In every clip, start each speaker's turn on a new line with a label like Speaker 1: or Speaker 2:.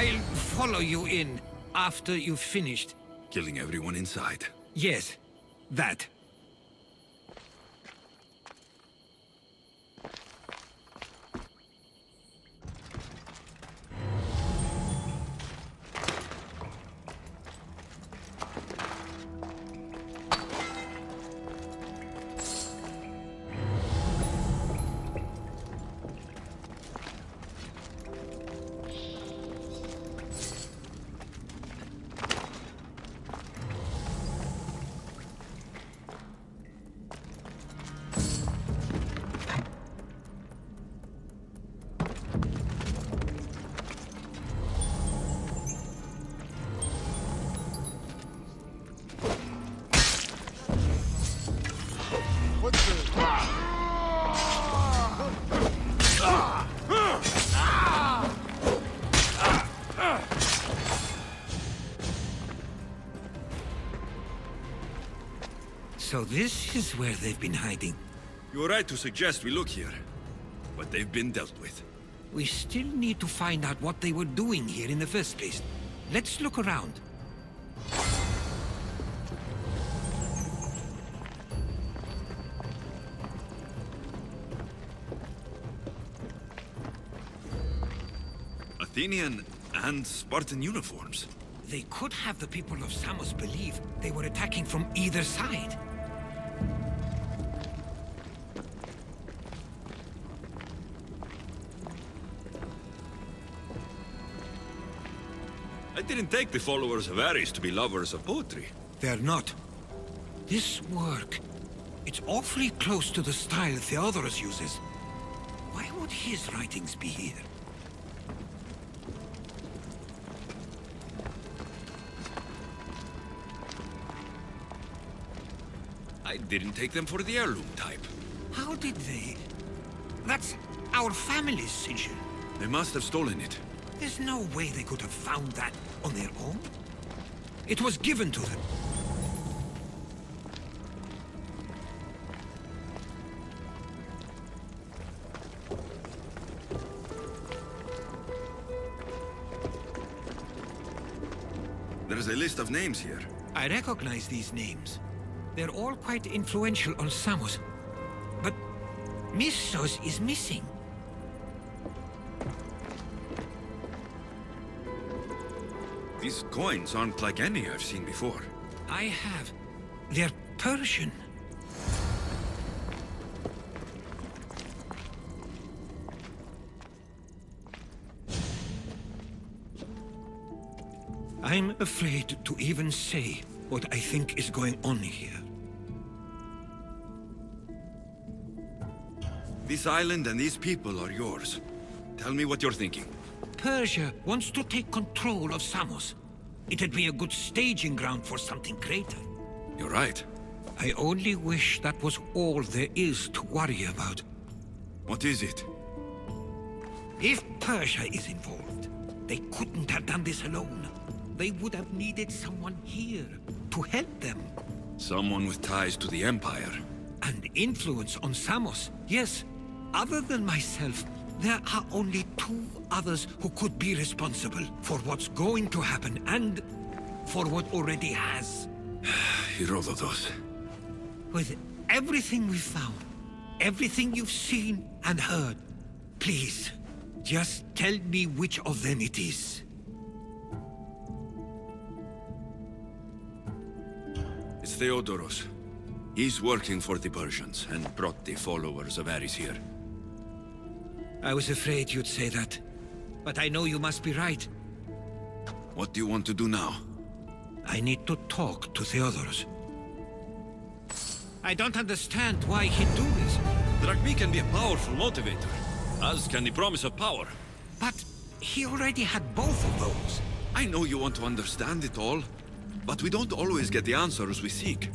Speaker 1: I'll follow you in after you've finished.
Speaker 2: Killing everyone inside.
Speaker 1: Yes, that. So this is where they've been hiding.
Speaker 2: You were right to suggest we look here. But they've been dealt with.
Speaker 1: We still need to find out what they were doing here in the first place. Let's look around.
Speaker 2: Athenian and Spartan uniforms.
Speaker 1: They could have the people of Samos believe they were attacking from either side.
Speaker 2: I didn't take the followers of Ares to be lovers of poetry.
Speaker 1: They're not. This work, it's awfully close to the style Theodorus uses. Why would his writings be here?
Speaker 2: I didn't take them for the heirloom type.
Speaker 1: How did they? That's our family's sigil.
Speaker 2: They must have stolen it.
Speaker 1: There's no way they could have found that on their own. It was given to them.
Speaker 2: There's a list of names here.
Speaker 1: I recognize these names. They're all quite influential on Samos. But Missos is missing.
Speaker 2: These coins aren't like any I've seen before.
Speaker 1: I have. They're Persian. I'm afraid to even say what I think is going on here.
Speaker 2: This island and these people are yours. Tell me what you're thinking.
Speaker 1: Persia wants to take control of Samos. It'd be a good staging ground for something greater.
Speaker 2: You're right.
Speaker 1: I only wish that was all there is to worry about.
Speaker 2: What is it?
Speaker 1: If Persia is involved, they couldn't have done this alone. They would have needed someone here to help them.
Speaker 2: Someone with ties to the Empire.
Speaker 1: And influence on Samos. Yes, other than myself, there are only two others who could be responsible for what's going to happen and for what already has.
Speaker 2: Herodotus.
Speaker 1: With everything we've found, everything you've seen and heard, please, just tell me which of them it is.
Speaker 2: It's Theodorus. He's working for the Persians and brought the followers of Ares here.
Speaker 1: I was afraid you'd say that. But I know you must be right.
Speaker 2: What do you want to do now?
Speaker 1: I need to talk to Theodorus. I don't understand why he'd do this.
Speaker 2: Drachmi can be a powerful motivator, as can the promise of power.
Speaker 1: But he already had both of those.
Speaker 2: I know you want to understand it all, but we don't always get the answers we seek.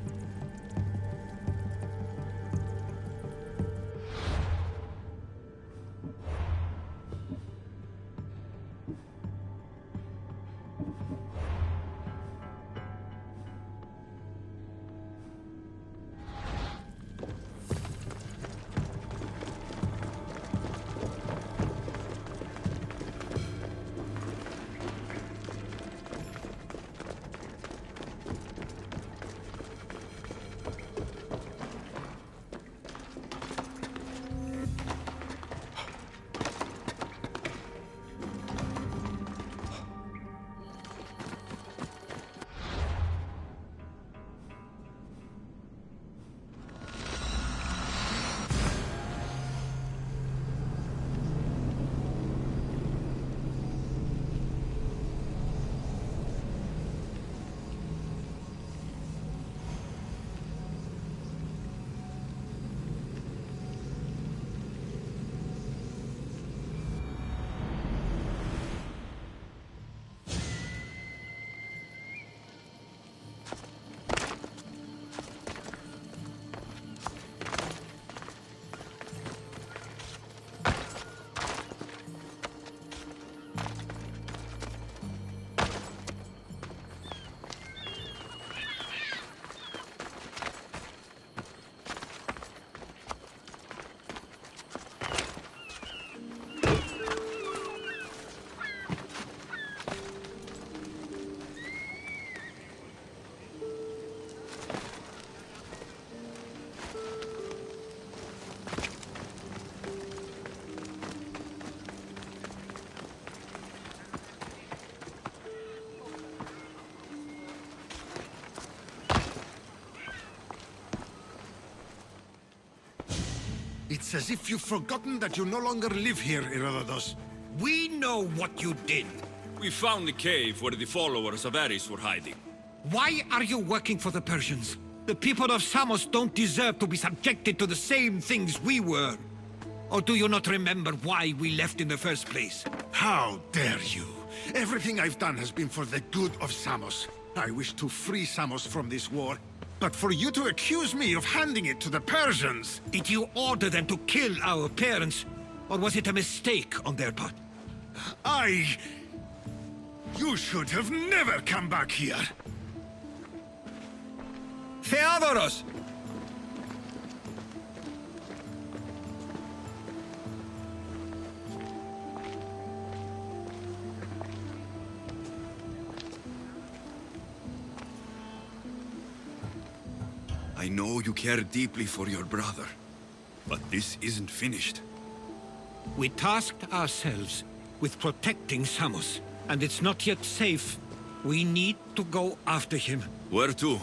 Speaker 3: It's as if you've forgotten that you no longer live here, Herodotus.
Speaker 1: We know what you did.
Speaker 2: We found the cave where the followers of Ares were hiding.
Speaker 1: Why are you working for the Persians? The people of Samos don't deserve to be subjected to the same things we were. Or do you not remember why we left in the first place?
Speaker 3: How dare you? Everything I've done has been for the good of Samos. I wish to free Samos from this war. But for you to accuse me of handing it to the Persians...
Speaker 1: Did you order them to kill our parents? Or was it a mistake on their part?
Speaker 3: You should have never come back here!
Speaker 1: Theodoros!
Speaker 2: I know you care deeply for your brother, but this isn't finished.
Speaker 1: We tasked ourselves with protecting Samos, and it's not yet safe. We need to go after him.
Speaker 2: Where to?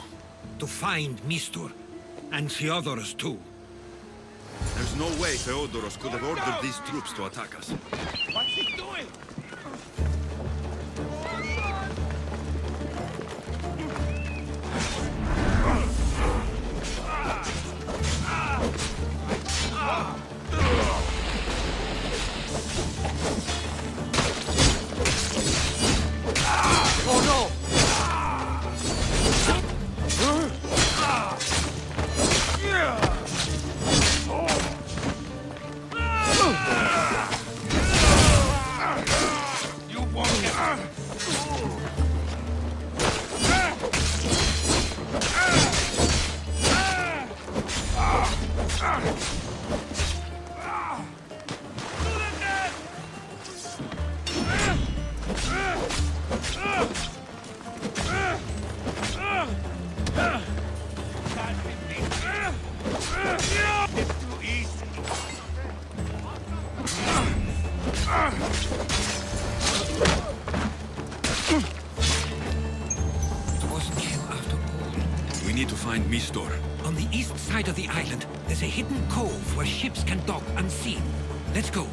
Speaker 1: To find Mistur, and Theodoros too.
Speaker 2: There's no way Theodoros could have ordered these troops to attack us.
Speaker 4: What's he doing?
Speaker 1: Oh no!
Speaker 4: You won't get... It's too easy.
Speaker 1: It wasn't him after all.
Speaker 2: We need to find Mistor.
Speaker 1: On the east side of the island, there's a hidden cove where ships can dock unseen. Let's go.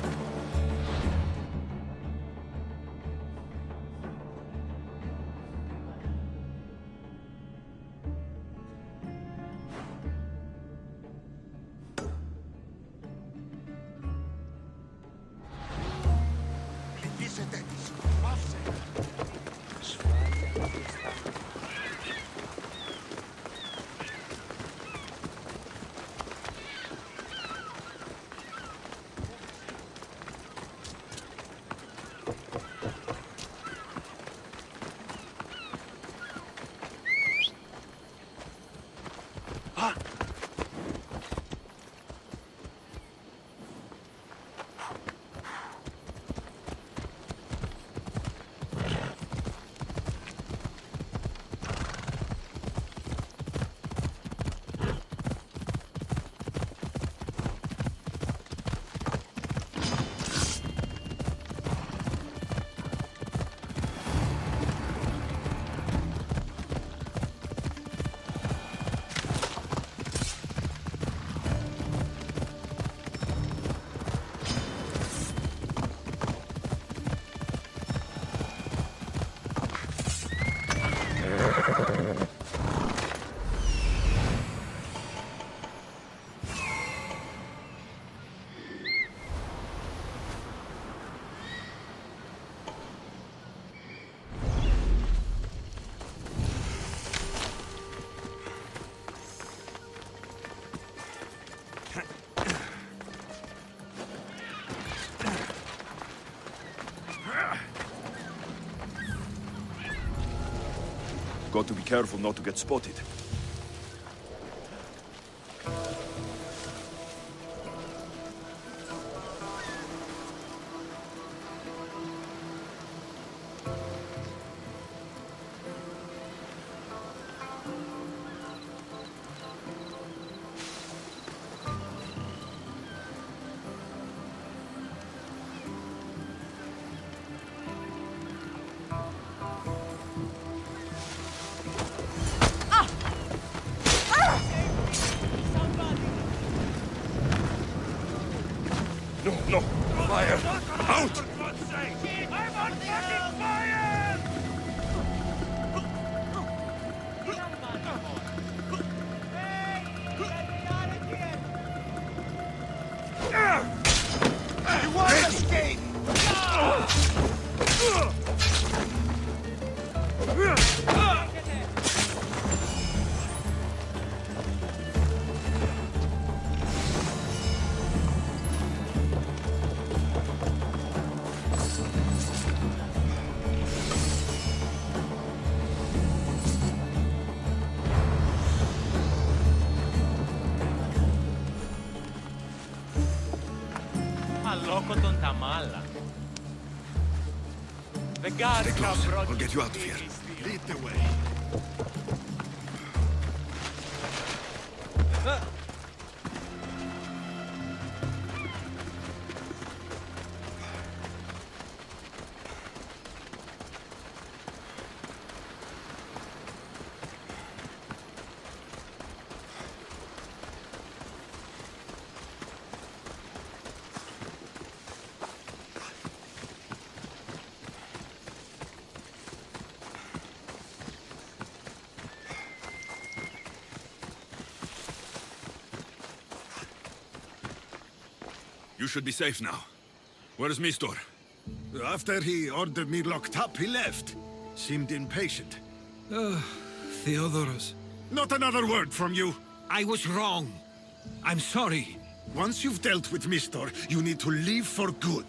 Speaker 5: Got to be careful not to get spotted. No! Fire!
Speaker 4: Out! For God's sake! I'm on fucking fire! You want to escape?
Speaker 6: Maloko tong tamala. The gods
Speaker 2: Stay close.
Speaker 6: have brought
Speaker 2: I'll get you out of here.
Speaker 3: Lead the way.
Speaker 2: You should be safe now. Where is Mistor?
Speaker 3: After he ordered me locked up, he left. Seemed impatient.
Speaker 1: Theodoros,
Speaker 3: Not another word from you.
Speaker 1: I was wrong. I'm sorry.
Speaker 3: Once you've dealt with Mistor, you need to leave for good.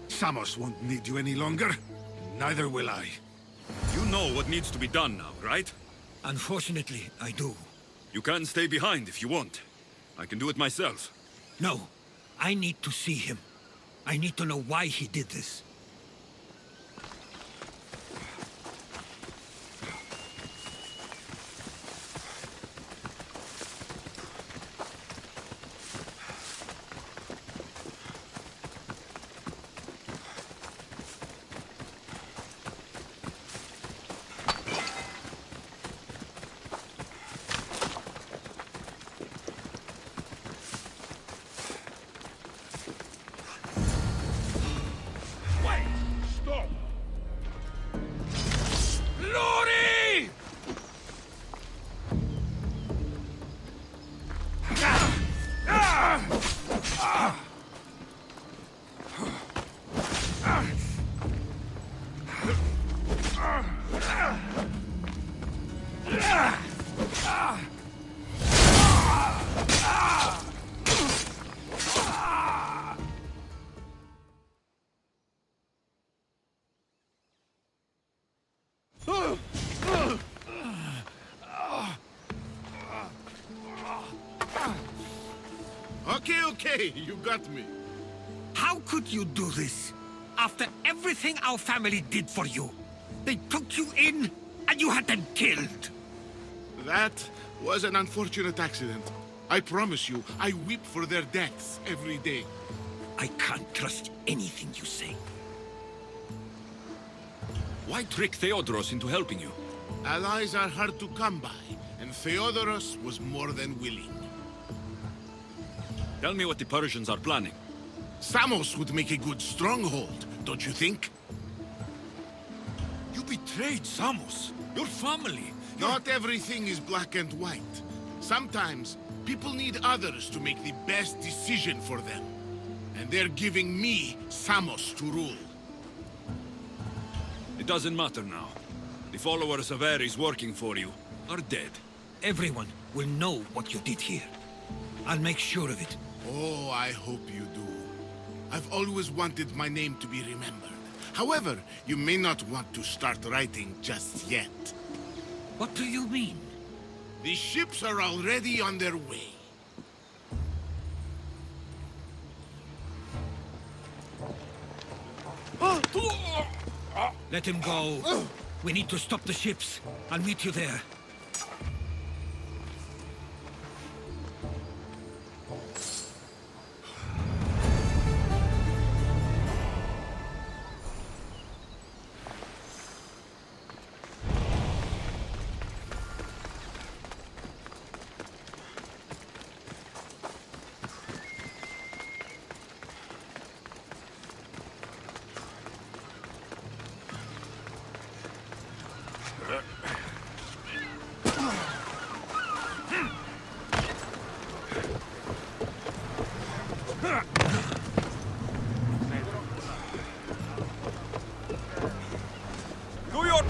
Speaker 3: Samos won't need you any longer. Neither will I.
Speaker 2: You know what needs to be done now, right?
Speaker 1: Unfortunately, I do.
Speaker 2: You can stay behind if you want. I can do it myself.
Speaker 1: No, I need to see him. I need to know why he did this.
Speaker 4: Wait! Stop! Lori!
Speaker 3: Okay, you got me.
Speaker 1: How could you do this? After everything our family did for you. They took you in, and you had them killed.
Speaker 7: That was an unfortunate accident. I promise you, I weep for their deaths every day.
Speaker 1: I can't trust anything you say.
Speaker 2: Why trick Theodoros into helping you?
Speaker 7: Allies are hard to come by, and Theodoros was more than willing.
Speaker 2: Tell me what the Persians are planning.
Speaker 7: Samos would make a good stronghold, don't you think?
Speaker 2: You betrayed Samos, your family.
Speaker 7: Not everything is black and white. Sometimes, people need others to make the best decision for them. And they're giving me Samos to rule.
Speaker 2: It doesn't matter now. The followers of Ares working for you are dead.
Speaker 1: Everyone will know what you did here. I'll make sure of it.
Speaker 7: Oh, I hope you do. I've always wanted my name to be remembered. However, you may not want to start writing just yet.
Speaker 1: What do you mean?
Speaker 7: The ships are already on their way.
Speaker 1: Let him go. We need to stop the ships. I'll meet you there.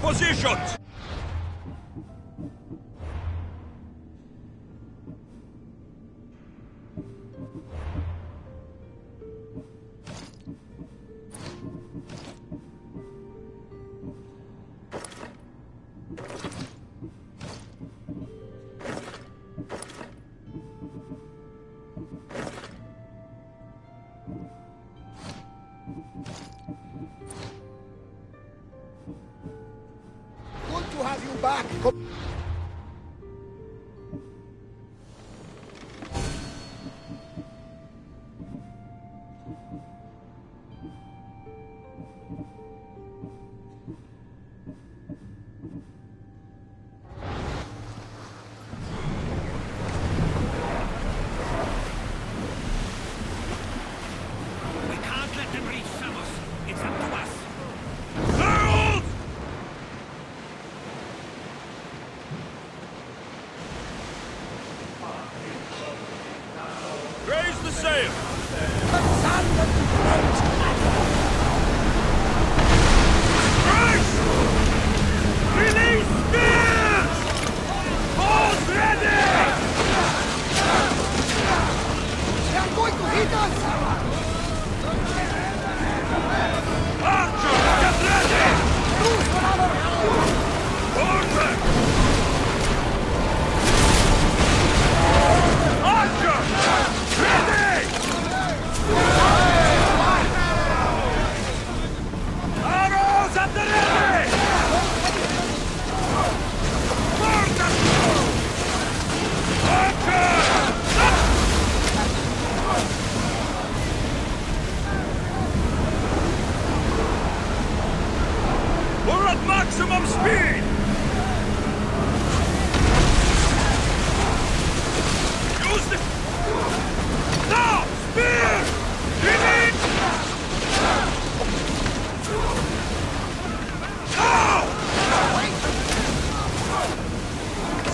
Speaker 5: positions!
Speaker 8: Good to have you back.
Speaker 1: We can't let them reach Samos. It's up to us.
Speaker 5: Herald! Raise the sail! Raise! Release spears! Balls ready!
Speaker 8: They're going to hit us!
Speaker 5: Archer, get ready!
Speaker 8: Lose for our help!
Speaker 5: Order! Archer! Ready! Arrows at the ready! Order! Archer! We're at maximum speed! Use the... Now! Spear! Release! Now!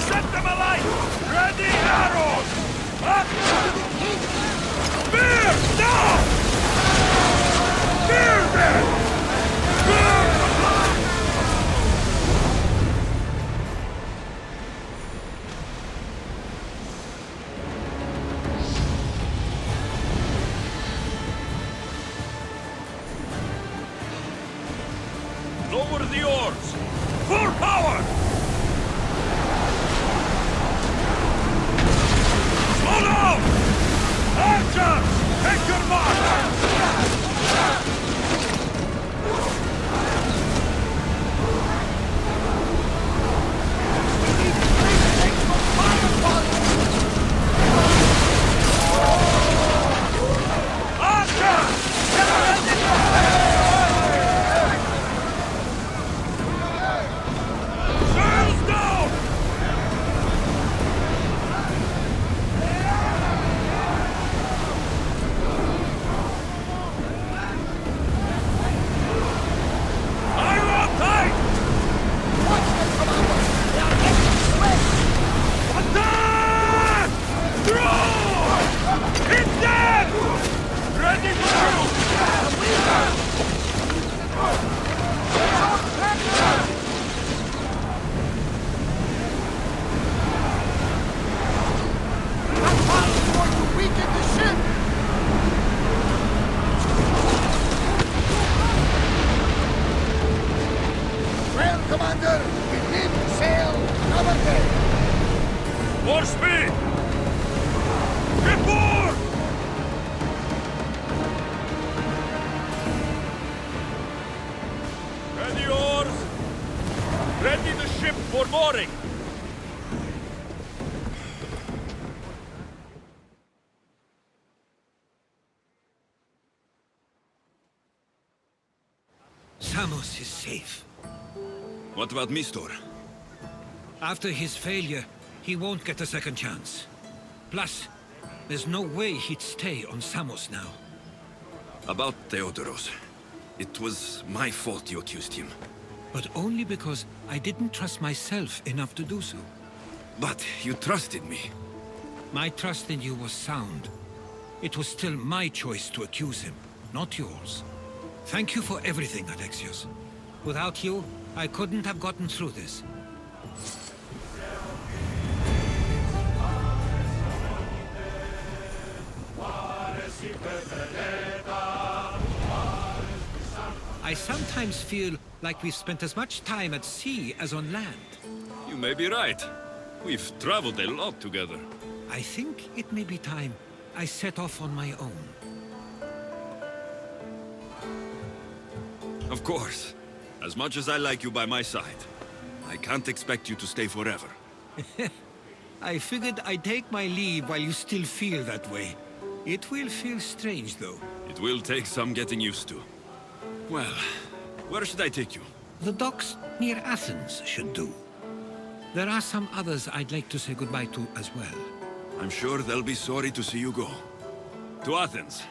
Speaker 5: Set them alight! Ready arrows! Up! Spear! Now! Spear them! Spear! Lower the oars! Full power! Slow down! Archers! Take your mark! Archers! Get ready! Sails down! Iron tight!
Speaker 8: Watch them, Commander! They are getting swift!
Speaker 5: Attack! Throw! Hit them! Ready for shoot!
Speaker 8: I'm fighting for to weaken the ship! Well, Commander, we need to sail another day.
Speaker 5: More speed! Shipboard! Ready oars! Ready the ship for mooring!
Speaker 1: Samos is safe.
Speaker 2: What about Mistor?
Speaker 1: After his failure, he won't get a second chance. Plus, there's no way he'd stay on Samos now.
Speaker 2: About Theodoros. It was my fault you accused him.
Speaker 1: But only because I didn't trust myself enough to do so.
Speaker 2: But you trusted me.
Speaker 1: My trust in you was sound. It was still my choice to accuse him, not yours. Thank you for everything, Alexios. Without you, I couldn't have gotten through this. I sometimes feel like we've spent as much time at sea as on land.
Speaker 2: You may be right. We've traveled a lot together.
Speaker 1: I think it may be time I set off on my own.
Speaker 2: Of course. As much as I like you by my side, I can't expect you to stay forever.
Speaker 1: I figured I'd take my leave while you still feel that way. It will feel strange, though.
Speaker 2: It will take some getting used to. Well, where should I take you?
Speaker 1: The docks near Athens should do. There are some others I'd like to say goodbye to as well.
Speaker 2: I'm sure they'll be sorry to see you go. To Athens.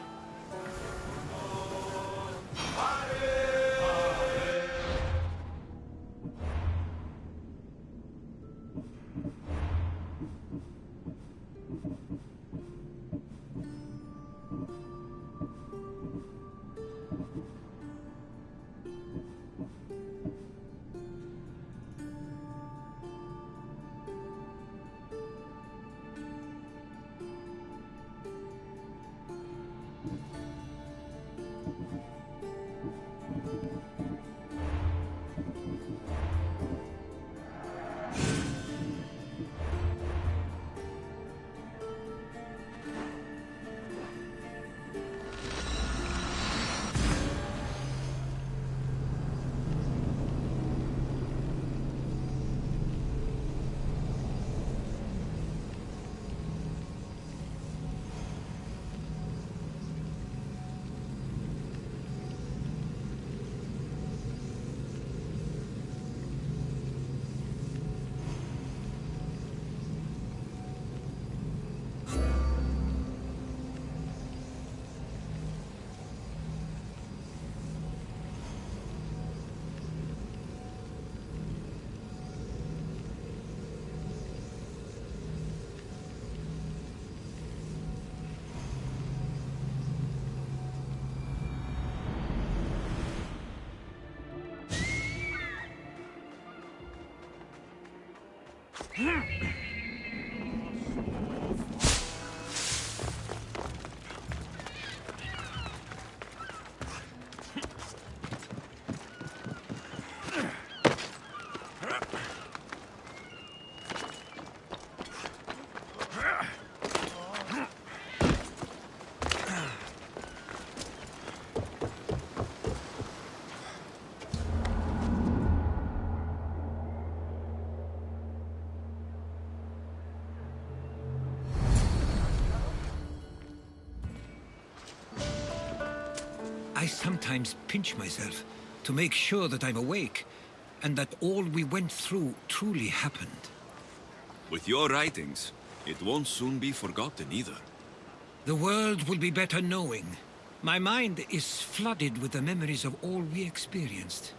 Speaker 1: I sometimes pinch myself to make sure that I'm awake, and that all we went through truly happened.
Speaker 2: With your writings, it won't soon be forgotten either.
Speaker 1: The world will be better knowing. My mind is flooded with the memories of all we experienced.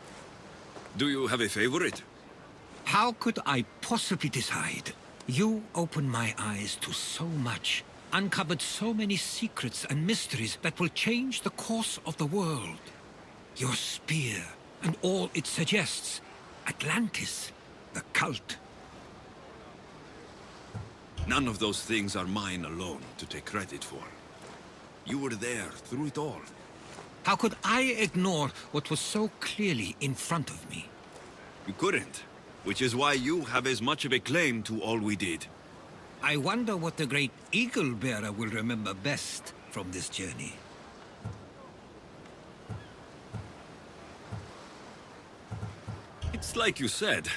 Speaker 2: Do you have a favorite?
Speaker 1: How could I possibly decide? You opened my eyes to so much, uncovered so many secrets and mysteries that will change the course of the world. Your spear, and all it suggests. Atlantis, the cult.
Speaker 2: None of those things are mine alone to take credit for. You were there through it all.
Speaker 1: How could I ignore what was so clearly in front of me?
Speaker 2: You couldn't, which is why you have as much of a claim to all we did.
Speaker 1: I wonder what the great Eagle Bearer will remember best from this journey.
Speaker 2: It's like you said.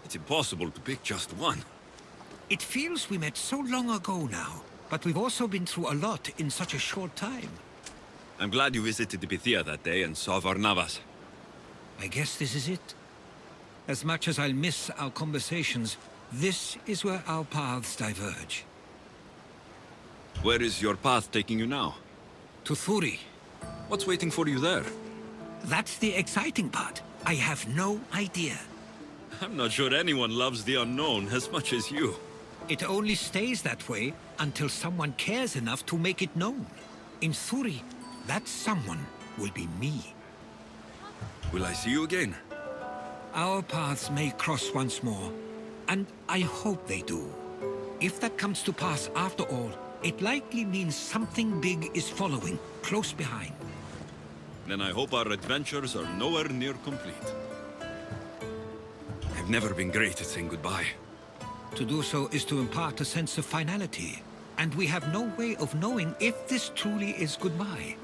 Speaker 2: It's impossible to pick just one.
Speaker 1: It feels we met so long ago now, but we've also been through a lot in such a short time.
Speaker 2: I'm glad you visited the Bithia that day and saw Varnavas.
Speaker 1: I guess this is it. As much as I'll miss our conversations, this is where our paths diverge.
Speaker 2: Where is your path taking you now?
Speaker 1: To Thuri.
Speaker 2: What's waiting for you there?
Speaker 1: That's the exciting part. I have no idea.
Speaker 2: I'm not sure anyone loves the unknown as much as you.
Speaker 1: It only stays that way until someone cares enough to make it known. In Thuri, that someone will be me.
Speaker 2: Will I see you again?
Speaker 1: Our paths may cross once more, and I hope they do. If that comes to pass after all, it likely means something big is following, close behind.
Speaker 2: Then I hope our adventures are nowhere near complete. I've never been great at saying goodbye.
Speaker 1: To do so is to impart a sense of finality, and we have no way of knowing if this truly is goodbye.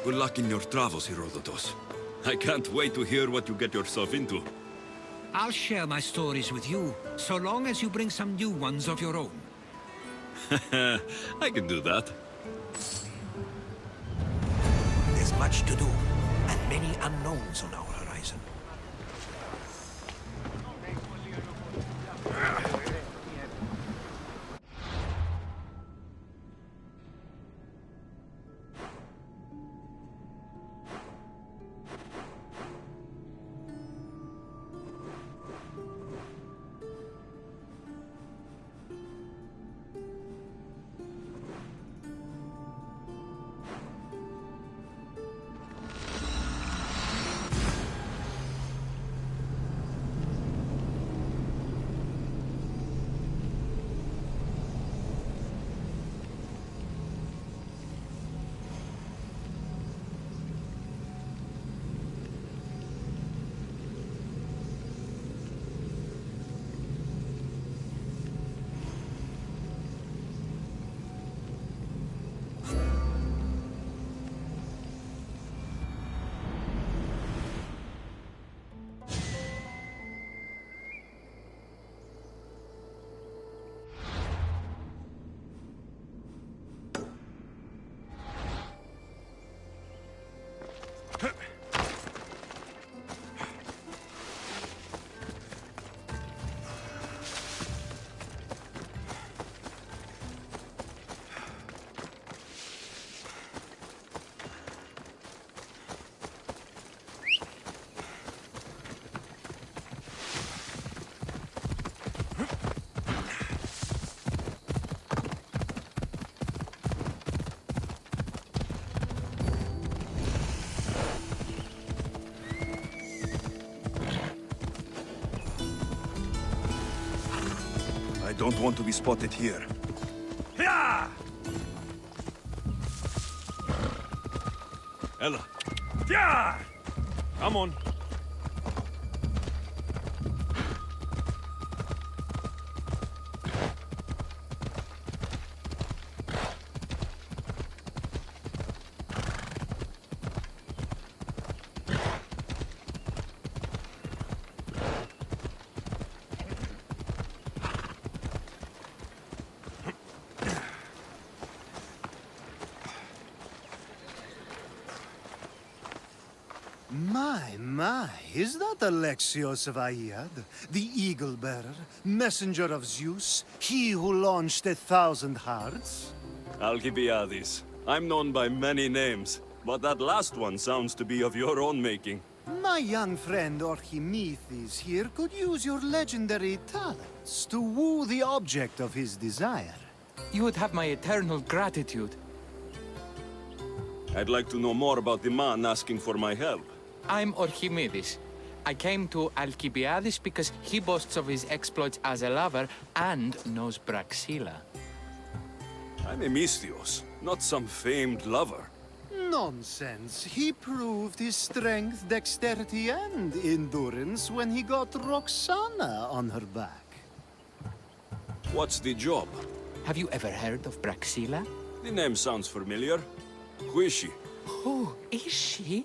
Speaker 2: Good luck in your travels, Herodotus. I can't wait to hear what you get yourself into.
Speaker 1: I'll share my stories with you, so long as you bring some new ones of your own.
Speaker 2: I can do that.
Speaker 9: There's much to do, and many unknowns on our horizon.
Speaker 5: I don't want to be spotted here.
Speaker 2: Ella,
Speaker 5: Come on.
Speaker 8: My, is that Alexios of Aiad, the Eagle-Bearer, messenger of Zeus, he who launched 1,000 hearts?
Speaker 5: Alcibiades. I'm known by many names, but that last one sounds to be of your own making.
Speaker 8: My young friend Archimedes here could use your legendary talents to woo the object of his desire.
Speaker 10: You would have my eternal gratitude.
Speaker 5: I'd like to know more about the man asking for my help.
Speaker 10: I'm Archimedes. I came to Alcibiades because he boasts of his exploits as a lover and knows Praxila.
Speaker 5: I'm Misthios, not some famed lover.
Speaker 8: Nonsense. He proved his strength, dexterity, and endurance when he got Roxana on her back.
Speaker 5: What's the job?
Speaker 10: Have you ever heard of Praxila?
Speaker 5: The name sounds familiar. Who is she?
Speaker 10: Who is she?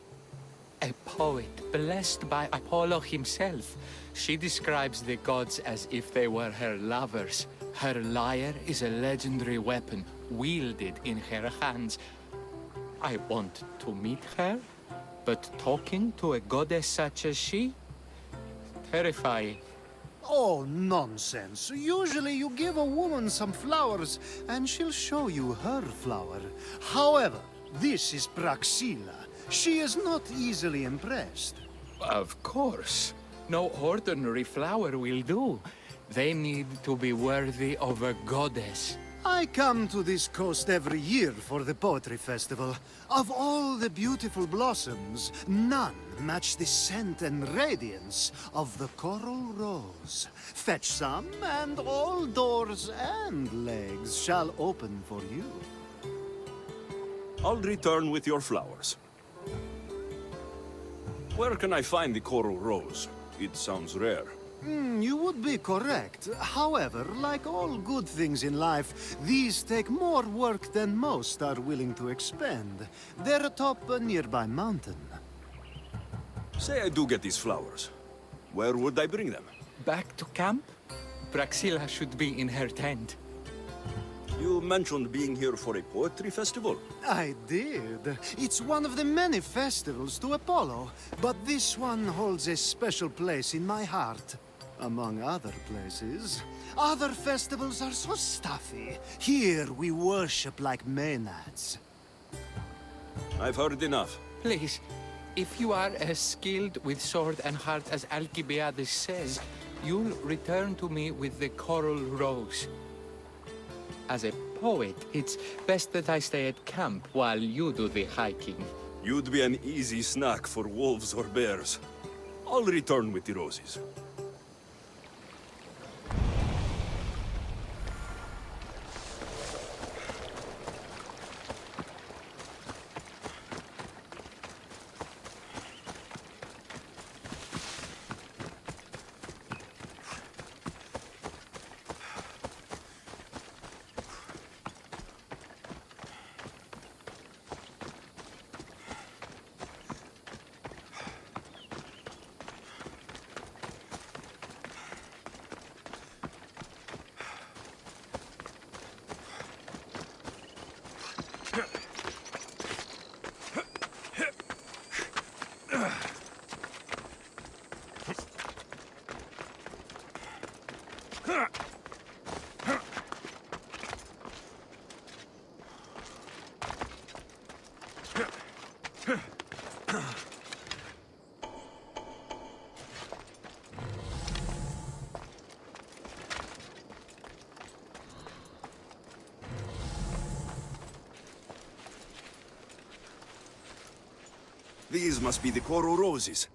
Speaker 10: A poet blessed by Apollo himself. She describes the gods as if they were her lovers. Her lyre is a legendary weapon wielded in her hands. I want to meet her, but talking to a goddess such as she? Terrifying.
Speaker 8: Oh, nonsense. Usually you give a woman some flowers, and she'll show you her flower. However, this is Praxila. She is not easily impressed.
Speaker 10: Of course. No ordinary flower will do. They need to be worthy of a goddess.
Speaker 8: I come to this coast every year for the poetry festival. Of all the beautiful blossoms, none match the scent and radiance of the coral rose. Fetch some, and all doors and legs shall open for you.
Speaker 5: I'll return with your flowers. Where can I find the coral rose? It sounds rare.
Speaker 8: You would be correct. However, like all good things in life, these take more work than most are willing to expend. They're atop a nearby mountain.
Speaker 5: Say I do get these flowers. Where would I bring them?
Speaker 10: Back to camp? Praxilla should be in her tent.
Speaker 5: You mentioned being here for a poetry festival.
Speaker 8: I did. It's one of the many festivals to Apollo, but this one holds a special place in my heart. Among other places. Other festivals are so stuffy. Here we worship like maenads.
Speaker 5: I've heard enough.
Speaker 10: Please, if you are as skilled with sword and heart as Alcibiades says, you'll return to me with the coral rose. As a poet, it's best that I stay at camp while you do the hiking.
Speaker 5: You'd be an easy snack for wolves or bears. I'll return with the roses. These must be the coral roses.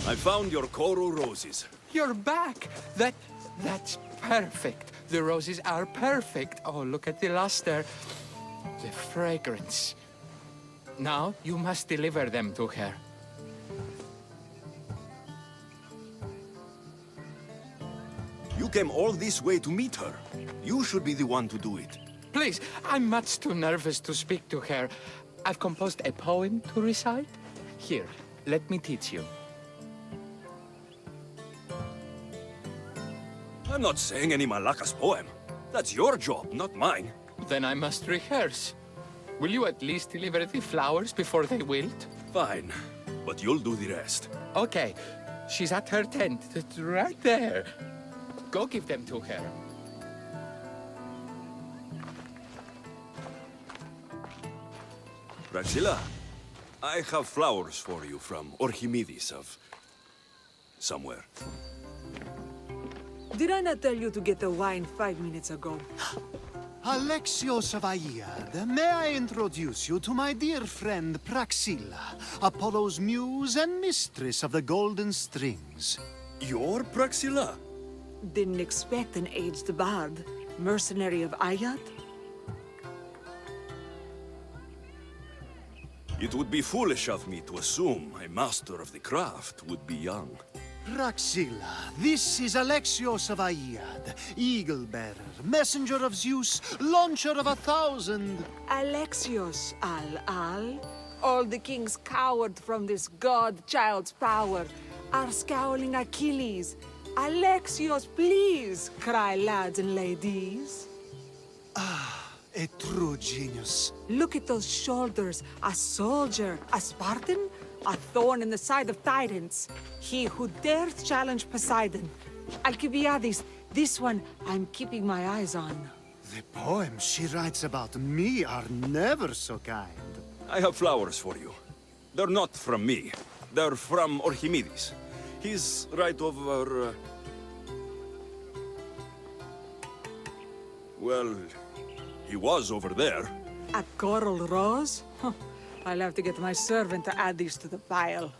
Speaker 5: I found your coral roses.
Speaker 10: You're back! That's perfect. The roses are perfect. Oh, look at the luster. The fragrance. Now, you must deliver them to her.
Speaker 5: You came all this way to meet her. You should be the one to do it.
Speaker 10: Please, I'm much too nervous to speak to her. I've composed a poem to recite. Here, let me teach you.
Speaker 5: I'm not saying any Malakas poem. That's your job, not mine.
Speaker 10: Then I must rehearse. Will you at least deliver the flowers before they wilt?
Speaker 5: Fine, but you'll do the rest.
Speaker 10: Okay, she's at her tent. It's right there. Go give them to her.
Speaker 5: Praxilla, I have flowers for you from Orchimedes of... somewhere.
Speaker 11: Did I not tell you to get the wine 5 minutes ago?
Speaker 8: Alexios of Aiad, may I introduce you to my dear friend Praxilla, Apollo's muse and mistress of the golden strings.
Speaker 5: You're Praxilla?
Speaker 11: Didn't expect an aged bard. Mercenary of Ayat?
Speaker 5: It would be foolish of me to assume a master of the craft would be young.
Speaker 8: Praxilla, this is Alexios of Aiad, Eagle-bearer, messenger of Zeus, launcher of 1,000...
Speaker 11: Alexios, Al. All the kings cowered from this god-child's power. Are scowling Achilles. Alexios, please, cry lads and ladies.
Speaker 8: A true genius.
Speaker 11: Look at those shoulders. A soldier, a Spartan, a thorn in the side of tyrants. He who dares challenge Poseidon. Alcibiades, this one I'm keeping my eyes on.
Speaker 8: The poems she writes about me are never so kind.
Speaker 5: I have flowers for you. They're not from me. They're from Orchimedes. He's right over... Well, he was over there.
Speaker 11: A coral rose? Huh. I'll have to get my servant to add these to the pile.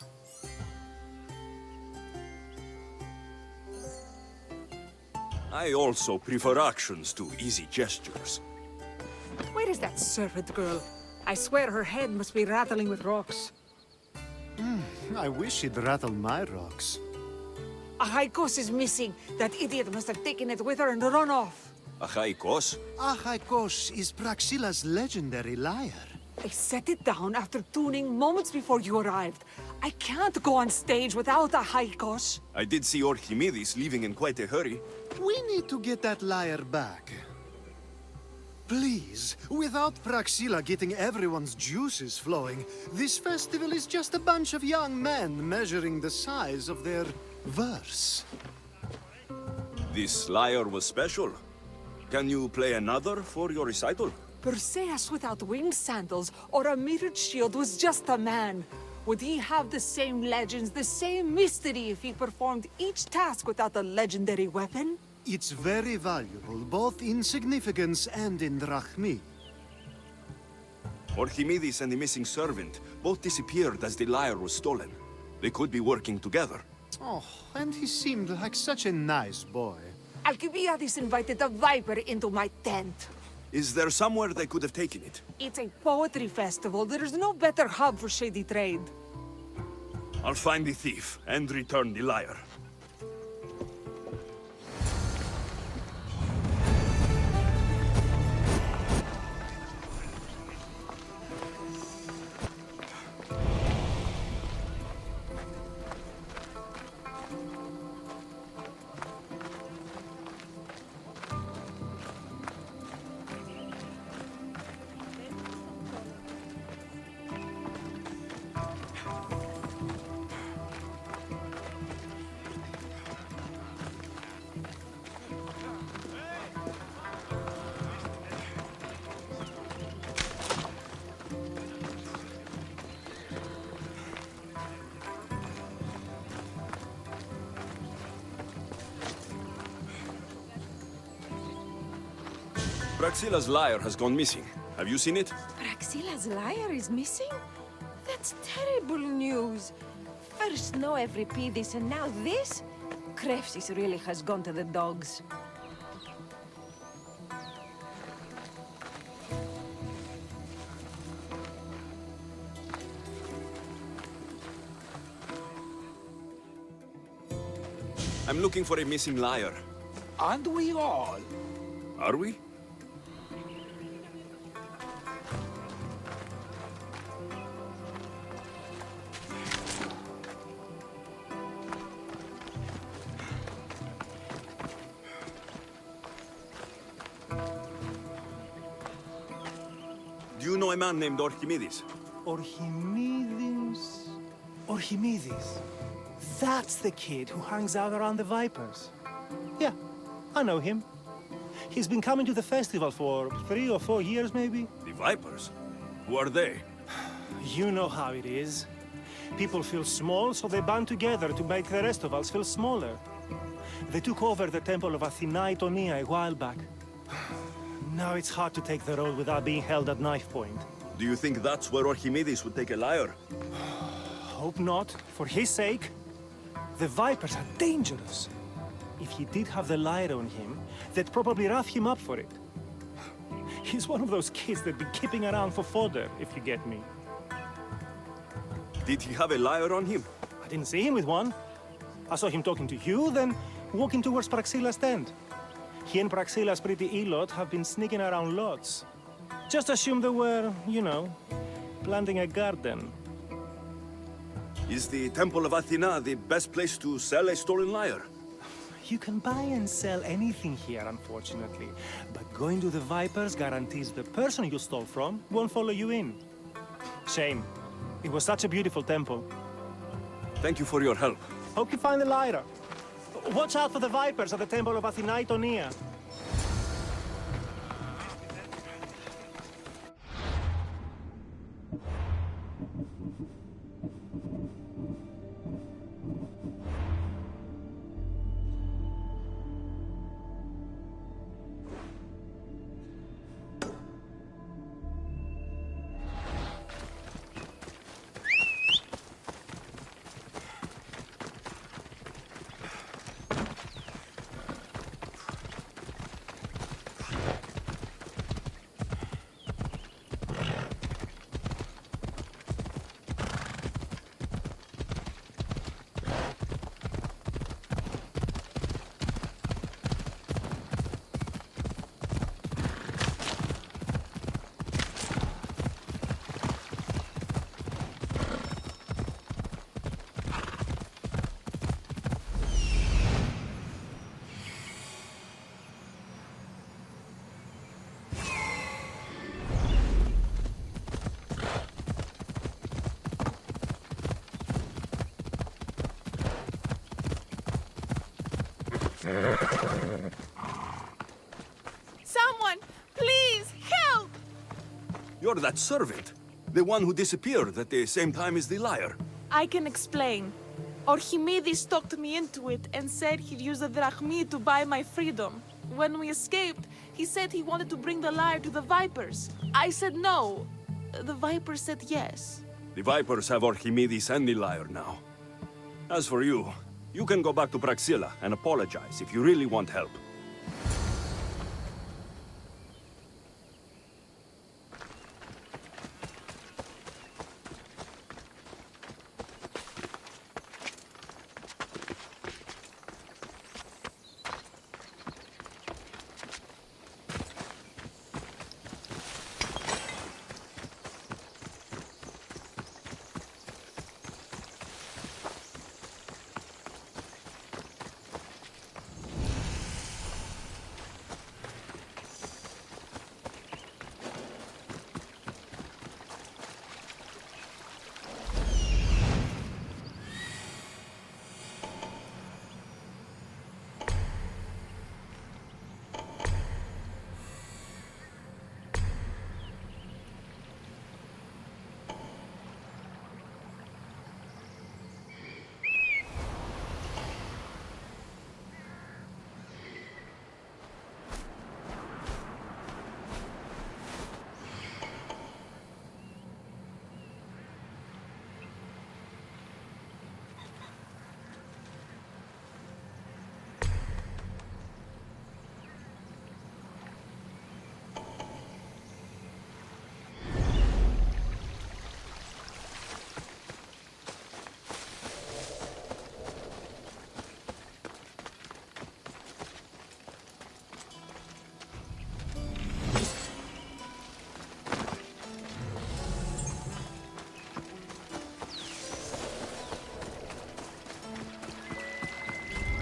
Speaker 5: I also prefer actions to easy gestures.
Speaker 11: Where is that servant girl? I swear her head must be rattling with rocks.
Speaker 8: I wish she'd rattle my rocks.
Speaker 11: Achaikos is missing. That idiot must have taken it with her and run off.
Speaker 5: Achaikos?
Speaker 8: Achaikos is Praxilla's legendary lyre.
Speaker 11: I set it down after tuning moments before you arrived. I can't go on stage without Achaikos.
Speaker 5: I did see Orchimedes leaving in quite a hurry.
Speaker 8: We need to get that lyre back. Please, without Praxilla getting everyone's juices flowing, this festival is just a bunch of young men measuring the size of their verse.
Speaker 5: This lyre was special. Can you play another for your recital?
Speaker 11: Perseus without winged sandals or a mirrored shield was just a man. Would he have the same legends, the same mystery if he performed each task without a legendary weapon?
Speaker 8: It's very valuable, both in significance and in drachmi.
Speaker 5: Orchimedes and the missing servant both disappeared as the lyre was stolen. They could be working together.
Speaker 8: Oh, and he seemed like such a nice boy.
Speaker 11: Alcibiades invited a viper into my tent.
Speaker 5: Is there somewhere they could have taken it?
Speaker 11: It's a poetry festival. There's no better hub for shady trade.
Speaker 5: I'll find the thief and return the lyre. Praxilla's lyre has gone missing. Have you seen it?
Speaker 12: Praxilla's lyre is missing? That's terrible news. First no Euripides and now this? Krepsis really has gone to the dogs.
Speaker 5: I'm looking for a missing lyre.
Speaker 9: And we all.
Speaker 5: Are we? know a man named Archimedes?
Speaker 13: Archimedes? Archimedes. That's the kid who hangs out around the Vipers. Yeah, I know him. He's been coming to the festival for 3 or 4 years, maybe.
Speaker 5: The Vipers? Who are they?
Speaker 13: You know how it is. People feel small, so they band together to make the rest of us feel smaller. They took over the temple of Athena Itonia a while back. Now it's hard to take the road without being held at knife point.
Speaker 5: Do you think that's where Archimedes would take a lyre?
Speaker 13: Hope not. For his sake. The Vipers are dangerous. If he did have the lyre on him, they'd probably rough him up for it. He's one of those kids that'd be keeping around for fodder, if you get me.
Speaker 5: Did he have a lyre on him?
Speaker 13: I didn't see him with one. I saw him talking to you, then walking towards Praxilla's tent. He and Praxilla's pretty Elot have been sneaking around lots. Just assume they were, you know, planting a garden.
Speaker 5: Is the Temple of Athena the best place to sell a stolen lyre?
Speaker 13: You can buy and sell anything here, unfortunately. But going to the Vipers guarantees the person you stole from won't follow you in. Shame. It was such a beautiful temple.
Speaker 5: Thank you for your help.
Speaker 13: Hope you find the lyre. Watch out for the Vipers at the Temple of Athena Itonia.
Speaker 14: Someone, please, help!
Speaker 5: You're that servant. The one who disappeared at the same time as the lyre.
Speaker 14: I can explain. Archimedes talked me into it and said he'd use the drachmi to buy my freedom. When we escaped, he said he wanted to bring the lyre to the Vipers. I said no. The Vipers said yes.
Speaker 5: The Vipers have Archimedes and the lyre now. As for you, you can go back to Praxilla and apologize if you really want help.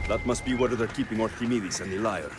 Speaker 5: That must be where they're keeping Archimedes and the lyre.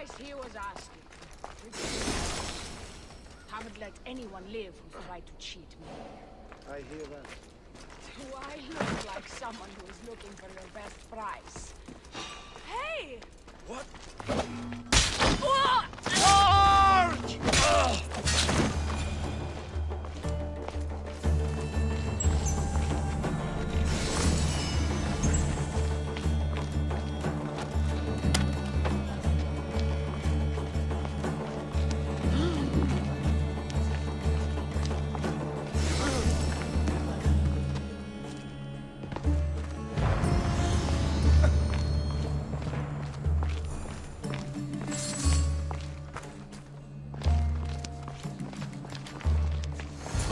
Speaker 15: price he was asking. Haven't let anyone live who tried to cheat me.
Speaker 8: I hear that.
Speaker 15: Do I look like someone who is looking for your best price?
Speaker 14: Hey!
Speaker 5: What?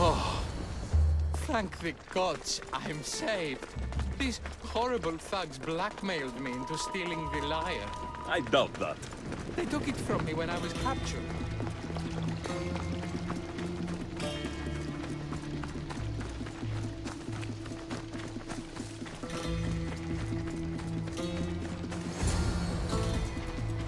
Speaker 10: Oh, thank the gods I'm saved. These horrible thugs blackmailed me into stealing the lyre.
Speaker 5: I doubt that.
Speaker 10: They took it from me when I was captured.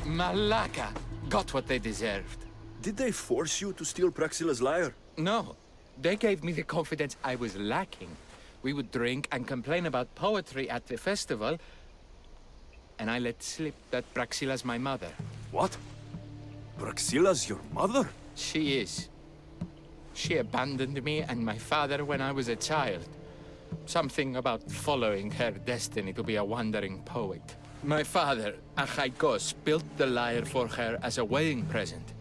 Speaker 10: Malaka got what they deserved.
Speaker 5: Did they force you to steal Praxila's lyre?
Speaker 10: No. They gave me the confidence I was lacking. We would drink and complain about poetry at the festival, and I let slip that Praxila's my mother.
Speaker 5: What? Praxila's your mother?
Speaker 10: She is. She abandoned me and my father when I was a child. Something about following her destiny to be a wandering poet. My father, Achaikos, built the lyre for her as a wedding present.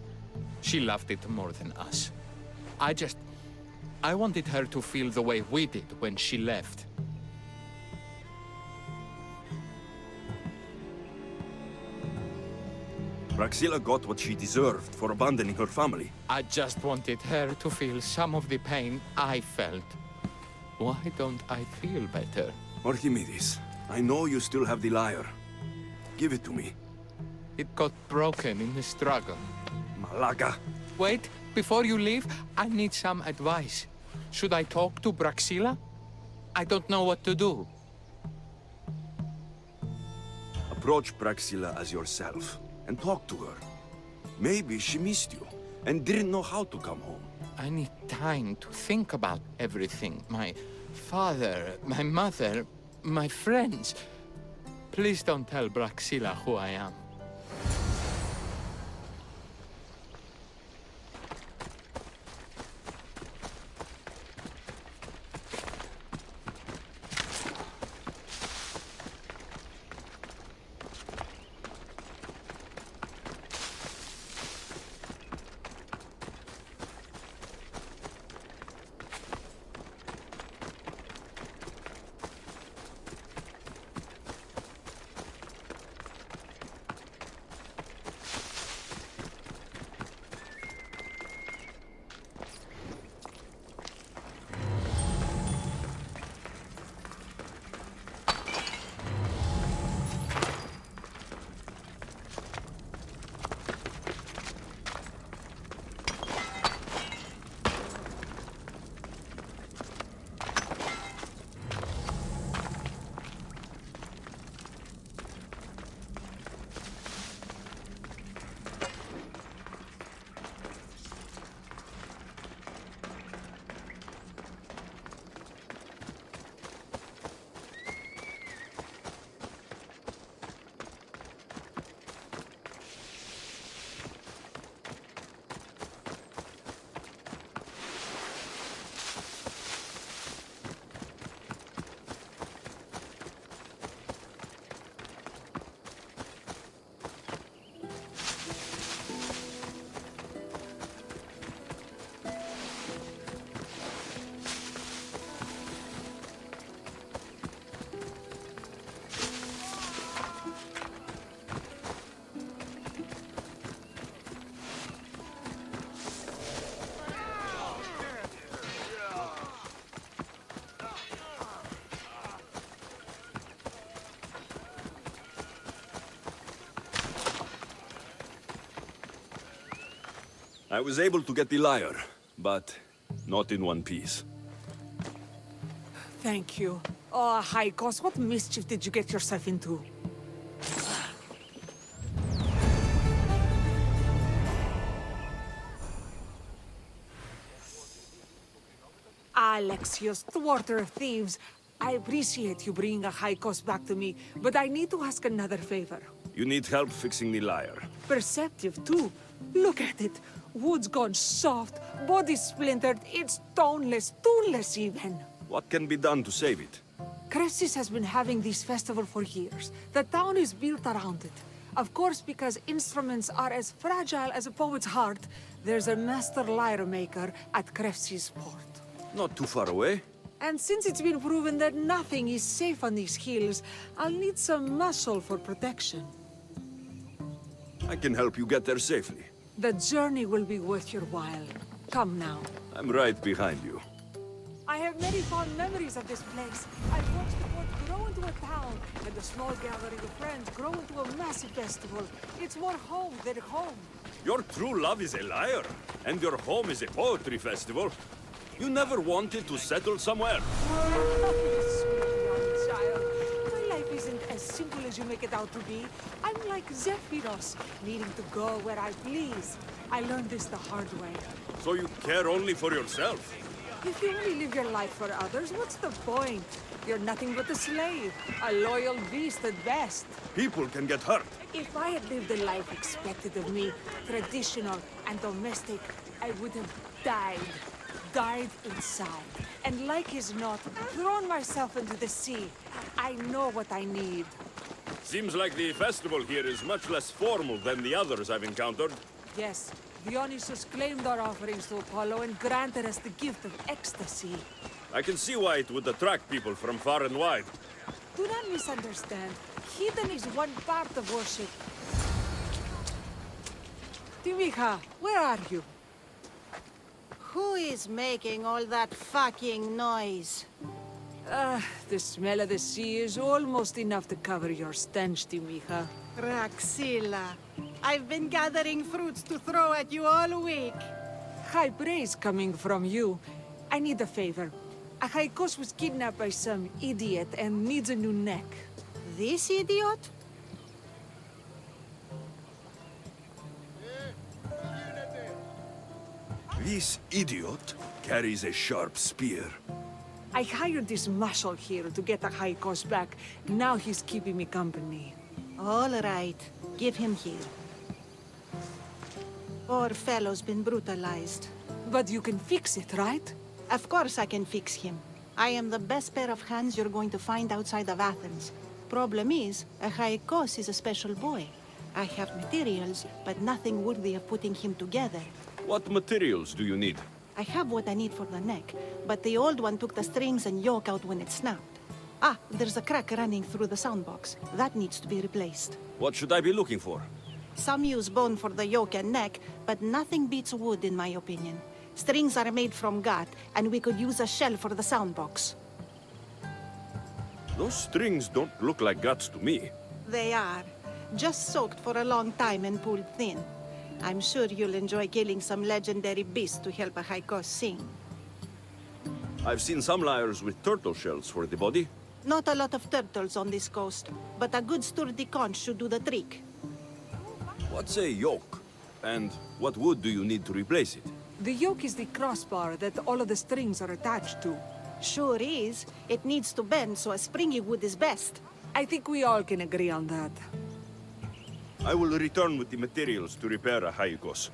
Speaker 10: She loved it more than us. I wanted her to feel the way we did when she left.
Speaker 5: Praxila got what she deserved for abandoning her family.
Speaker 10: I just wanted her to feel some of the pain I felt. Why don't I feel better?
Speaker 5: Archimedes, I know you still have the lyre. Give it to me.
Speaker 10: It got broken in the struggle.
Speaker 5: Malaka.
Speaker 10: Wait, before you leave, I need some advice. Should I talk to Praxila? I don't know what to do.
Speaker 5: Approach Praxila as yourself and talk to her. Maybe she missed you and didn't know how to come home.
Speaker 10: I need time to think about everything. My father, my mother, my friends. Please don't tell Praxila who I am.
Speaker 5: I was able to get the lyre, but not in one piece.
Speaker 11: Thank you. Oh, Haikos, what mischief did you get yourself into? Alexios, thwarter of thieves. I appreciate you bringing a high cost back to me, but I need to ask another favor.
Speaker 5: You need help fixing the lyre.
Speaker 11: Perceptive, too. Look at it. Wood's gone soft, body splintered, it's toneless, tooless even.
Speaker 5: What can be done to save it?
Speaker 11: Cressis has been having this festival for years. The town is built around it. Of course, because instruments are as fragile as a poet's heart, there's a master lyre maker at Cressis port.
Speaker 5: Not too far away.
Speaker 11: And since it's been proven that nothing is safe on these hills, I'll need some muscle for protection.
Speaker 5: I can help you get there safely.
Speaker 11: The journey will be worth your while. Come now.
Speaker 5: I'm right behind you.
Speaker 11: I have many fond memories of this place. I've watched the port grow into a town, and a small gathering of friends grow into a massive festival. It's more home than home.
Speaker 5: Your true love is a lyre, and your home is a poetry festival. You never wanted to settle somewhere.
Speaker 11: Sweet young child. My life isn't as simple as you make it out to be. I'm like Zephyros, needing to go where I please. I learned this the hard way.
Speaker 5: So you care only for yourself?
Speaker 11: If you only live your life for others, what's the point? You're nothing but a slave, a loyal beast at best.
Speaker 5: People can get hurt.
Speaker 11: If I had lived the life expected of me, traditional and domestic, I would have died inside. And like as not, thrown myself into the sea. I know what I need.
Speaker 5: Seems like the festival here is much less formal than the others I've encountered.
Speaker 11: Yes, Dionysus claimed our offerings to Apollo and granted us the gift of ecstasy.
Speaker 5: I can see why it would attract people from far and wide.
Speaker 11: Do not misunderstand. Heathen is one part of worship. Timiha, where are you?
Speaker 16: Who is making all that fucking noise?
Speaker 11: The smell of the sea is almost enough to cover your stench, Timiha.
Speaker 16: Praxilla, I've been gathering fruits to throw at you all week.
Speaker 11: High praise coming from you. I need a favor. Achaikos was kidnapped by some idiot and needs a new neck.
Speaker 16: This idiot?
Speaker 5: This idiot carries a sharp spear.
Speaker 11: I hired this muscle here to get Achaikos back. Now he's keeping me company.
Speaker 16: All right. Give him here. Poor fellow's been brutalized.
Speaker 11: But you can fix it, right?
Speaker 16: Of course I can fix him. I am the best pair of hands you're going to find outside of Athens. Problem is, Achaikos is a special boy. I have materials, but nothing worthy of putting him together.
Speaker 5: What materials do you need?
Speaker 16: I have what I need for the neck, but the old one took the strings and yoke out when it snapped. Ah, there's a crack running through the soundbox. That needs to be replaced.
Speaker 5: What should I be looking for?
Speaker 16: Some use bone for the yoke and neck, but nothing beats wood in my opinion. Strings are made from gut, and we could use a shell for the soundbox.
Speaker 5: Those strings don't look like guts to me.
Speaker 16: They are. Just soaked for a long time and pulled thin. I'm sure you'll enjoy killing some legendary beasts to help Achaikos sing.
Speaker 5: I've seen some lyres with turtle shells for the body.
Speaker 16: Not a lot of turtles on this coast, but a good sturdy conch should do the trick.
Speaker 5: What's a yoke? And what wood do you need to replace it?
Speaker 11: The yoke is the crossbar that all of the strings are attached to.
Speaker 16: Sure is. It needs to bend, so a springy wood is best.
Speaker 11: I think we all can agree on that.
Speaker 5: I will return with the materials to repair Achaikos.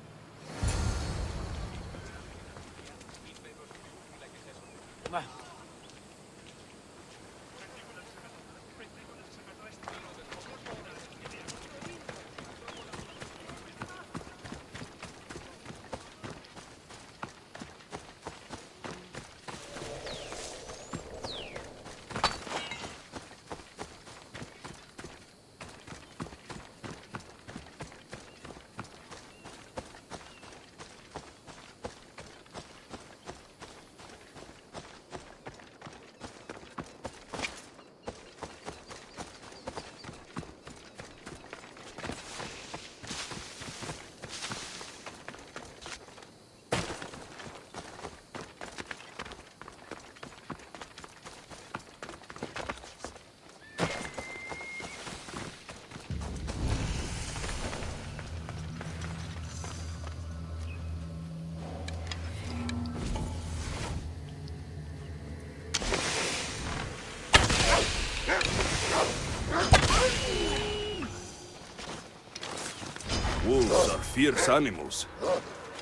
Speaker 5: Wolves are fierce animals.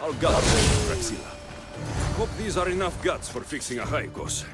Speaker 5: I'll guard them, Praxilla. Hope these are enough guts for fixing a Haikos.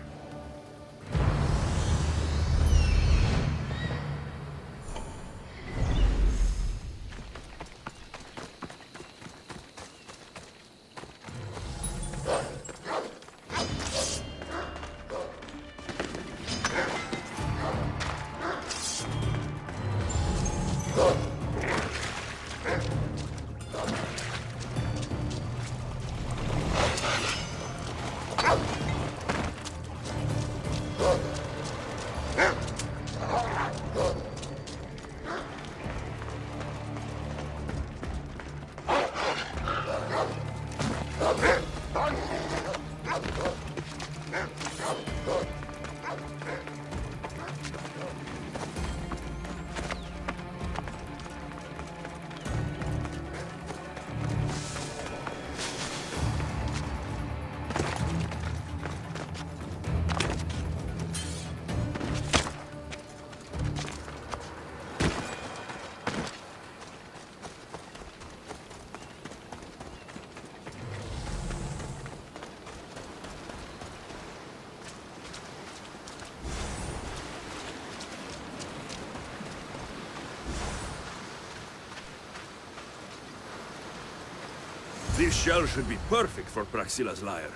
Speaker 5: This shell should be perfect for Praxilla's lyre.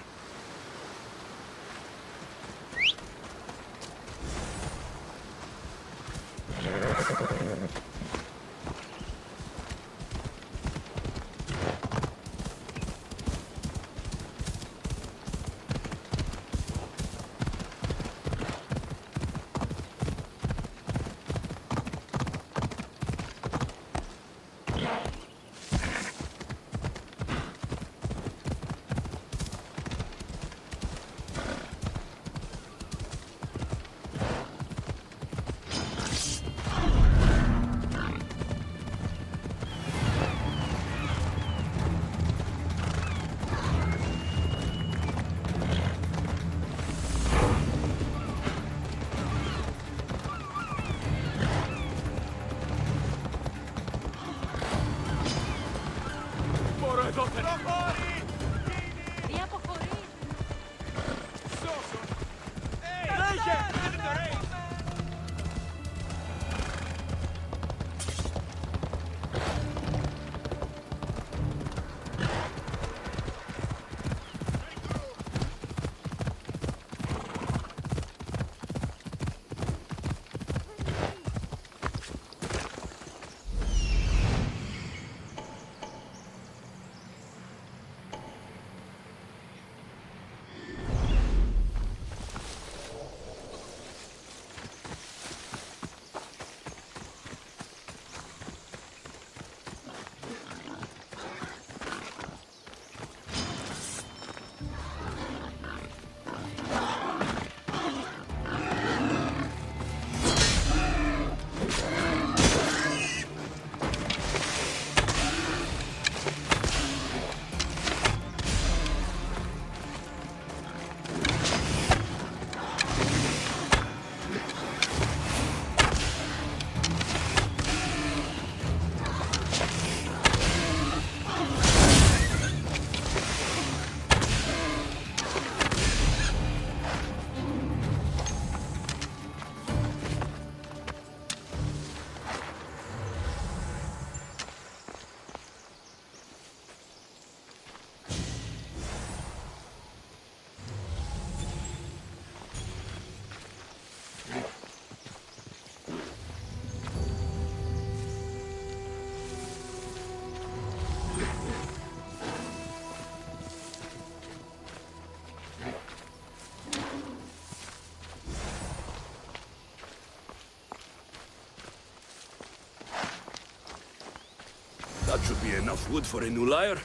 Speaker 5: That should be enough wood for a new lyre.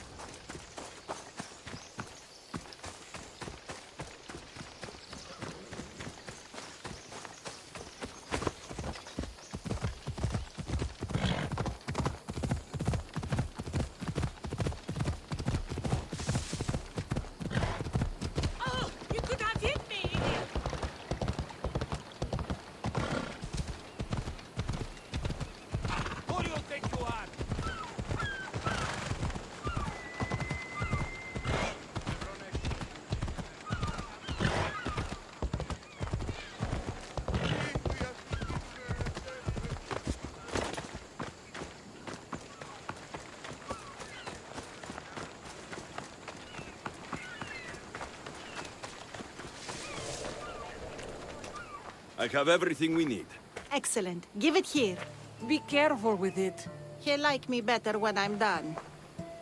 Speaker 5: I have everything we need.
Speaker 16: Excellent. Give it here.
Speaker 11: Be careful with it.
Speaker 16: He'll like me better when I'm done.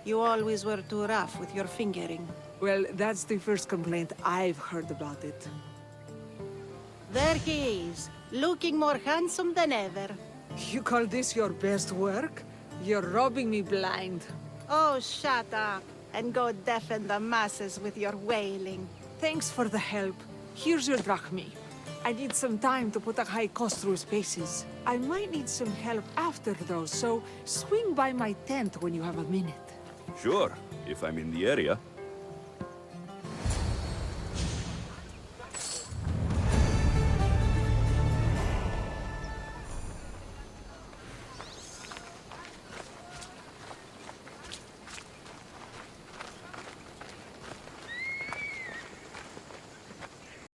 Speaker 16: You always were too rough with your fingering.
Speaker 11: Well, that's the first complaint I've heard about it.
Speaker 16: There he is, looking more handsome than ever.
Speaker 11: You call this your best work? You're robbing me blind.
Speaker 16: Oh, shut up, and go deafen the masses with your wailing.
Speaker 11: Thanks for the help. Here's your drachmi. I need some time to put a high cost through spaces. I might need some help after though, so swing by my tent when you have a minute.
Speaker 5: Sure, if I'm in the area.